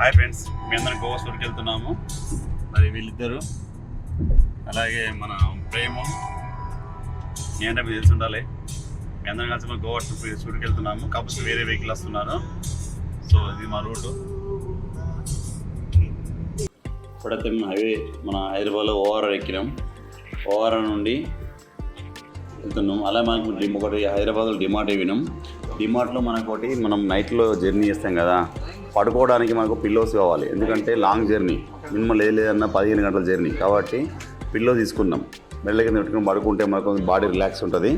Hi friends, మీ అందరం గోవా షూట్కి వెళ్తున్నాము. మరి వీళ్ళిద్దరు అలాగే మన ప్రేమ మీ అంటే మీకు తెలిసి ఉండాలి. మీ అందరం కలిసి మన గోవా షూట్కి వెళ్తున్నాము. కాకపోతే వేరే వెహికల్ వస్తున్నారు. సో ఇది మా రూటు. ఇప్పుడైతే హైవే మన హైదరాబాద్లో ఓఆర్ఆర్ ఎక్కినాం. ఓఆర్ఆర్ నుండి వెళ్తున్నాం. అలా మనకు ఒకటి హైదరాబాద్లో డిమార్ట్ వినాం. డిమార్ట్లో మనకొకటి మనం నైట్లో జర్నీ చేస్తాం కదా, పడుకోవడానికి మనకు పిల్లోస్ కావాలి. ఎందుకంటే లాంగ్ జర్నీ, మినిమం లేదన్నా 15 గంటల జర్నీ కాబట్టి పిల్లో తీసుకున్నాం. మెల్ల కింద పెట్టుకుని పడుకుంటే మనకు బాడీ రిలాక్స్ ఉంటుంది.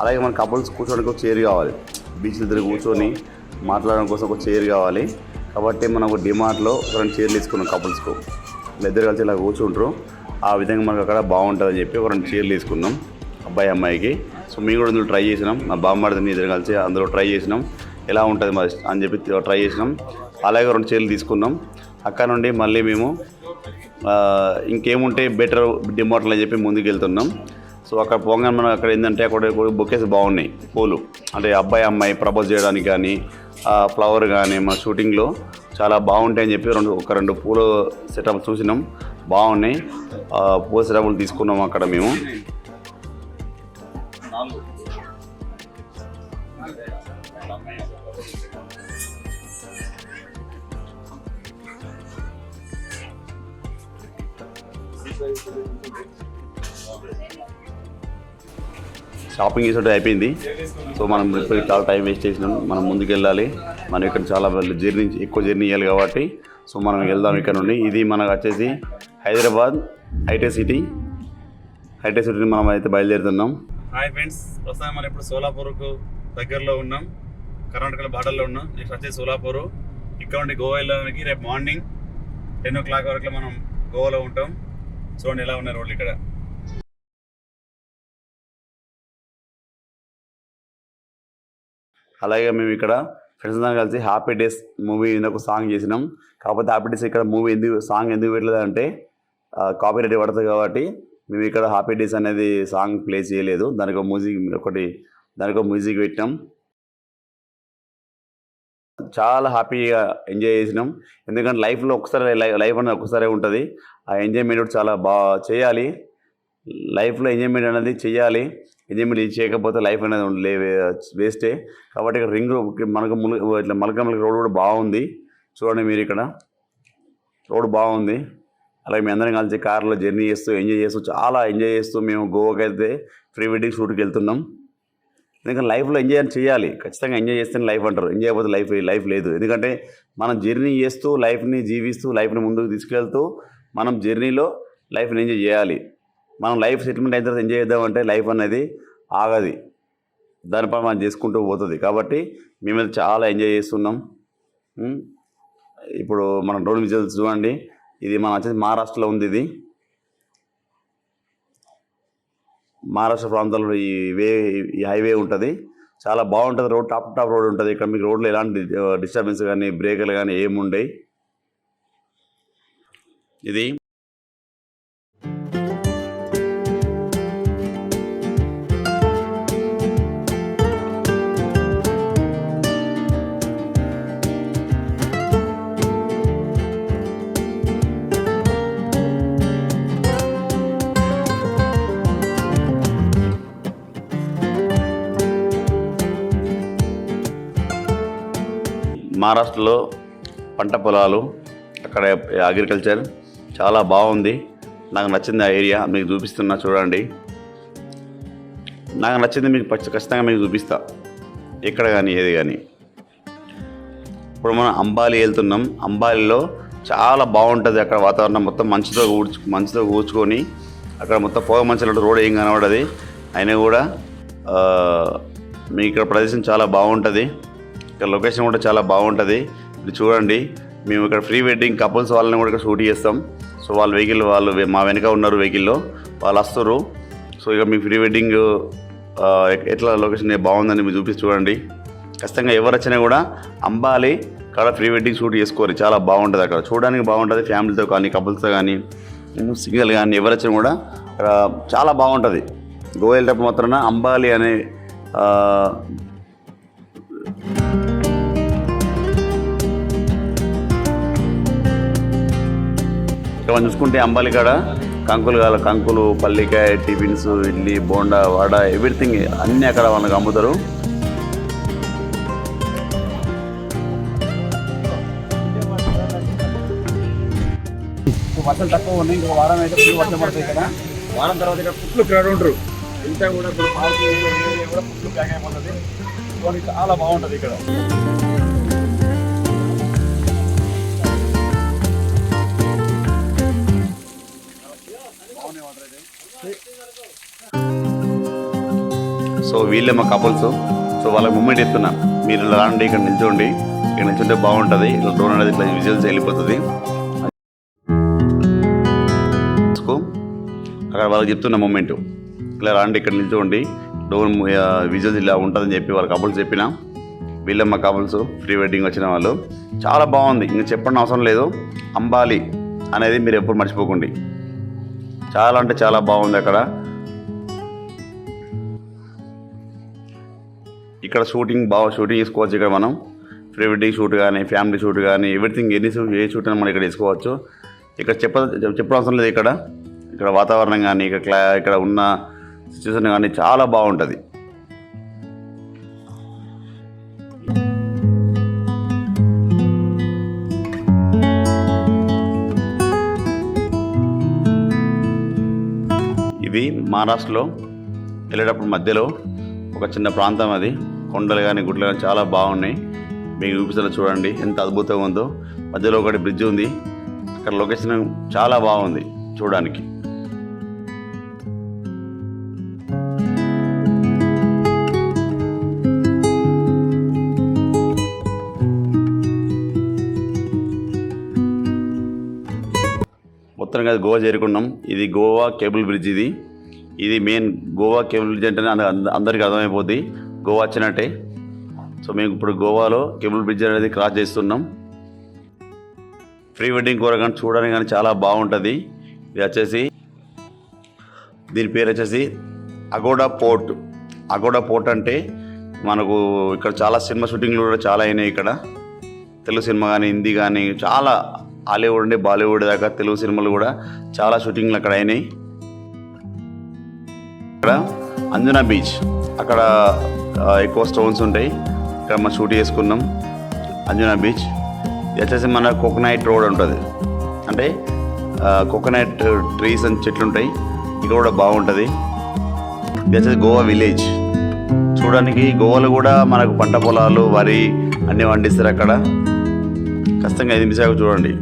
అలాగే మన కపుల్స్ కూర్చోడానికి ఒక చైర్ కావాలి. బీచ్ దగ్గర కూర్చొని మాట్లాడడం కోసం ఒక చైర్ కావాలి. కాబట్టి మనం ఒక డిమార్ట్లో 2 చైర్లు తీసుకున్నాం. కపుల్స్కు ఇద్దరు కలిసి ఇలా కూర్చుంటారు. ఆ విధంగా మనకు అక్కడ బాగుంటుందని చెప్పి 2 చైర్లు తీసుకున్నాం అబ్బాయి అమ్మాయికి. సో మేము కూడా ఇందులో ట్రై చేసినాం. నా బామ్మడిని ఇద్దరు కలిసి అందులో ట్రై చేసినాం. ఎలా ఉంటుంది మరి అని చెప్పి ట్రై చేసినాం. అలాగే 2 చైర్లు తీసుకున్నాం. అక్కడ నుండి మళ్ళీ మేము ఇంకేముంటే బెటర్ డిమార్ట్లు అని చెప్పి ముందుకు వెళ్తున్నాం. సో అక్కడ పోగానే మనం అక్కడ ఏంటంటే అక్కడ బొకేస్ బాగున్నాయి. పూలు అంటే అబ్బాయి అమ్మాయి ప్రపోజ్ చేయడానికి కానీ ఫ్లవర్ కానీ మన షూటింగ్లో చాలా బాగుంటాయని చెప్పి 2 పూల సెటప్ చూసినాం. బాగున్నాయి. పూల సెటప్లు తీసుకున్నాం అక్కడ మేము. షాపింగ్ చేసేటప్పుడు అయిపోయింది. సో మనం ఇప్పుడు చాలా టైం వేస్ట్ చేసినాం. మనం ముందుకు వెళ్ళాలి. మనం ఇక్కడ చాలా ఎక్కువ జర్నీ చేయాలి కాబట్టి సో మనం వెళ్దాం ఇక్కడ నుండి. ఇది మనకు వచ్చేసి హైదరాబాద్ హైటెక్ సిటీ మనం అయితే బయలుదేరుతున్నాం. హాయ్ ఫ్రెండ్స్, ప్రస్తుతం మనం ఇప్పుడు సోలాపూర్కు దగ్గరలో ఉన్నాం. కర్ణాటకలో బార్డర్లో ఉన్నాం. నెక్స్ట్ వచ్చేసి సోలాపూర్. ఇక్కడ నుండి గోవా వెళ్ళడానికి రేపు మార్నింగ్ 10 o'clock వరకు మనం గోవాలో ఉంటాం. చూడండి ఎలా ఉన్నాయి రోడ్లు ఇక్కడ. అలాగే మేము ఇక్కడ ఫ్రెండ్స్ అందరం కలిసి హ్యాపీ డేస్ మూవీ ఒక సాంగ్ చేసినాం. కాకపోతే హ్యాపీ డేస్ ఇక్కడ మూవీ సాంగ్ ఎందుకు పెట్టలేదు అంటే కాపీరైట్ పడుతుంది కాబట్టి మేము ఇక్కడ హ్యాపీ డేస్ అనేది సాంగ్ ప్లే చేయలేదు. దానికి మ్యూజిక్ పెట్టినాం. చాలా హ్యాపీగా ఎంజాయ్ చేసినాం. ఎందుకంటే లైఫ్లో లైఫ్ అనేది ఒక్కసారి ఉంటుంది. ఆ ఎంజాయ్మెంట్ చాలా బాగా చేయాలి. లైఫ్లో ఎంజాయ్మెంట్ అనేది చేయాలి. ఎంజాయ్మెంట్ చేయకపోతే లైఫ్ అనేది వేస్టే. కాబట్టి ఇక్కడ రింగ్ మనకు ఇట్లా మలకమలకి రోడ్ కూడా బాగుంది. చూడండి మీరు, ఇక్కడ రోడ్ బాగుంది. అలాగే మేము అందరం కలిసి కార్లో జర్నీ చేస్తూ చాలా ఎంజాయ్ చేస్తూ మేము గోవాకి అయితే ప్రీ వెడ్డింగ్ షూట్కి వెళ్తున్నాం. ఎందుకంటే లైఫ్లో ఎంజాయ్ చేయాలి. ఖచ్చితంగా ఎంజాయ్ చేస్తేనే లైఫ్ అంటారు. ఎంజాయ్ అయిపోతే లైఫ్ లేదు. ఎందుకంటే మనం జర్నీ చేస్తూ లైఫ్ని జీవిస్తూ లైఫ్ని ముందుకు తీసుకెళ్తూ మనం జర్నీలో లైఫ్ని ఎంజాయ్ చేయాలి. మనం లైఫ్ సెటిల్మెంట్ అయిన తర్వాత ఎంజాయ్ చేద్దామంటే లైఫ్ అనేది ఆగది. దానిపై మనం చేసుకుంటూ పోతుంది. కాబట్టి మేము చాలా ఎంజాయ్ చేస్తున్నాం. ఇప్పుడు మనం డ్రోన్ విజువల్స్ చూడండి. ఇది మన వచ్చేసి మహారాష్ట్రలో ఉంది. ఇది మహారాష్ట్ర ప్రాంతంలో ఈ హైవే ఉంటుంది. చాలా బాగుంటుంది. రోడ్ టాప్ రోడ్ ఉంటుంది. ఇక్కడ మీకు రోడ్లో ఎలాంటి డిస్టర్బెన్స్ కానీ బ్రేకులు కానీ ఏముండయి. ఇది మహారాష్ట్రలో పంట పొలాలు, అక్కడ అగ్రికల్చర్ చాలా బాగుంది. నాకు నచ్చింది ఆ ఏరియా. మీకు చూపిస్తున్నా చూడండి. నాకు నచ్చింది మీకు ఖచ్చితంగా మీకు చూపిస్తా, ఎక్కడ కానీ ఏది కానీ. ఇప్పుడు మనం అంబాలి వెళ్తున్నాం. అంబాలిలో చాలా బాగుంటుంది. అక్కడ వాతావరణం మొత్తం మంచుతో కూర్చుకొని అక్కడ మొత్తం పొగ మంచులు, రోడ్ ఏం కనబడది. అయినా కూడా మీకు ఇక్కడ ప్రదేశం చాలా బాగుంటుంది. ఇక్కడ లొకేషన్ కూడా చాలా బాగుంటుంది. ఇది చూడండి. మేము ఇక్కడ ప్రీ వెడ్డింగ్ కపుల్స్ వాళ్ళని కూడా ఇక్కడ షూట్ చేస్తాం. సో వాళ్ళ వెహికల్ మా వెనక ఉన్నారు. వెహికల్లో వాళ్ళు వస్తారు. సో ఇక మీ ప్రీ వెడ్డింగ్ ఎట్లా లొకేషన్ బాగుందని మీరు చూపిస్తూ చూడండి. ఖచ్చితంగా ఎవరు వచ్చినా కూడా అంబాలి అక్కడ ప్రీ వెడ్డింగ్ షూట్ చేసుకోరు. చాలా బాగుంటుంది. అక్కడ చూడడానికి బాగుంటుంది. ఫ్యామిలీతో కానీ కపుల్స్తో కానీ సింగిల్ కానీ ఎవరు వచ్చినా కూడా అక్కడ చాలా బాగుంటుంది. గోవా వెళ్ళేటప్పుడు మాత్రాన అంబాలి అనే ఇక్కడ మనం చూసుకుంటే అంబాలి కాడ కంకులు పల్లికాయ టిఫిన్స్ ఇడ్లీ బోండా వడ ఎవ్రీథింగ్ అన్నీ అక్కడ వాళ్ళకి అమ్ముతారు. వర్షం తక్కువ ఉన్నాయి, ఇంకొక వారం అయితే ఫుల్ వర్షం పడుతుంది కదా. వారం తర్వాత ఇక్కడ ఫుల్ క్రౌడ్ ఉంటారు. ఇంత కూడా ఇప్పుడు పార్కింగ్ కూడా ఫుల్ ప్యాక్ అయిపోతుంది. చాలా బాగుంటుంది ఇక్కడ. సో వీళ్ళే మా కపుల్స్. సో వాళ్ళకి మూమెంట్ ఇస్తున్నా, మీరు ఇలా రాండి, ఇక్కడ నిల్చోండి, ఇక్కడ నిల్చుంటే బాగుంటుంది. ఇట్లా డ్రోన్ అనేది ఇట్లా విజువల్స్ వెళ్ళిపోతుంది. అక్కడ వాళ్ళకి చెప్తున్న మూమెంట్, ఇలా రాండి ఇక్కడ నిల్చోండి, డ్రోన్ విజువల్స్ ఇలా ఉంటుందని చెప్పి వాళ్ళ కపుల్స్ చెప్పిన. వీళ్ళే మా కపుల్స్, ప్రీ వెడ్డింగ్ వచ్చిన వాళ్ళు. చాలా బాగుంది, ఇంకా చెప్పడం అవసరం లేదు. అంబాలి అనేది మీరు ఎప్పుడు మర్చిపోకండి. చాలా అంటే చాలా బాగుంది అక్కడ. ఇక్కడ షూటింగ్ చేసుకోవచ్చు. ఇక్కడ మనం ప్రీ వెడ్డింగ్ షూట్ కానీ ఫ్యామిలీ షూట్ కానీ ఎవ్రీథింగ్ ఏ షూట్ అయినా మనం ఇక్కడ చేసుకోవచ్చు. ఇక్కడ చెప్పడం అవసరం లేదు. ఇక్కడ వాతావరణం కానీ ఇక్కడ ఉన్న సిచ్యువేషన్ కానీ చాలా బాగుంటుంది. ఇది మహారాష్ట్రలో వెళ్ళేటప్పుడు మధ్యలో ఒక చిన్న ప్రాంతం, అది కొండలు కానీ గుడ్లు కానీ చాలా బాగున్నాయి. మీకు చూపిస్తున్నా చూడండి ఎంత అద్భుతంగా ఉందో. మధ్యలో ఒకటి బ్రిడ్జ్ ఉంది. అక్కడ లొకేషన్ చాలా బాగుంది చూడడానికి. మొత్తంగా గోవా చేరుకున్నాం. ఇది గోవా కేబుల్ బ్రిడ్జ్. ఇది మెయిన్ గోవా కేబుల్ బ్రిడ్జ్ అంటేనే అందరికీ అర్థమైపోద్ది గోవా వచ్చినట్టే. సో మేము ఇప్పుడు గోవాలో కేబుల్ బ్రిడ్జ్ అనేది క్రాస్ చేస్తున్నాం. ప్రీ వెడ్డింగ్ కోరగానే చూడడానికి కానీ చాలా బాగుంటుంది. ఇది వచ్చేసి దీని పేరు వచ్చేసి అగోడా పోర్ట్ అంటే మనకు ఇక్కడ చాలా సినిమా షూటింగ్లు కూడా చాలా అయినాయి. ఇక్కడ తెలుగు సినిమా కానీ హిందీ కానీ చాలా హాలీవుడ్ నుండి బాలీవుడ్ దాకా తెలుగు సినిమాలు కూడా చాలా షూటింగ్లు అక్కడ అయినాయి. ఇక్కడ అంజనా బీచ్, అక్కడ ఎక్కువ స్టోన్స్ ఉంటాయి. ఇక్కడ మనం షూట్ చేసుకున్నాం అంజనా బీచ్. ఇది వచ్చేసి మన కోకోనట్ రోడ్ ఉంటుంది, అంటే కోకోనట్ ట్రీస్ అని చెట్లు ఉంటాయి. ఇక్కడ కూడా బాగుంటుంది. ఇది వచ్చేసి గోవా విలేజ్. చూడడానికి గోవాలో కూడా మనకు పంట పొలాలు వరి అన్నీ పండిస్తారు. అక్కడ ఖచ్చితంగా 5 నిమిషాలు చూడండి.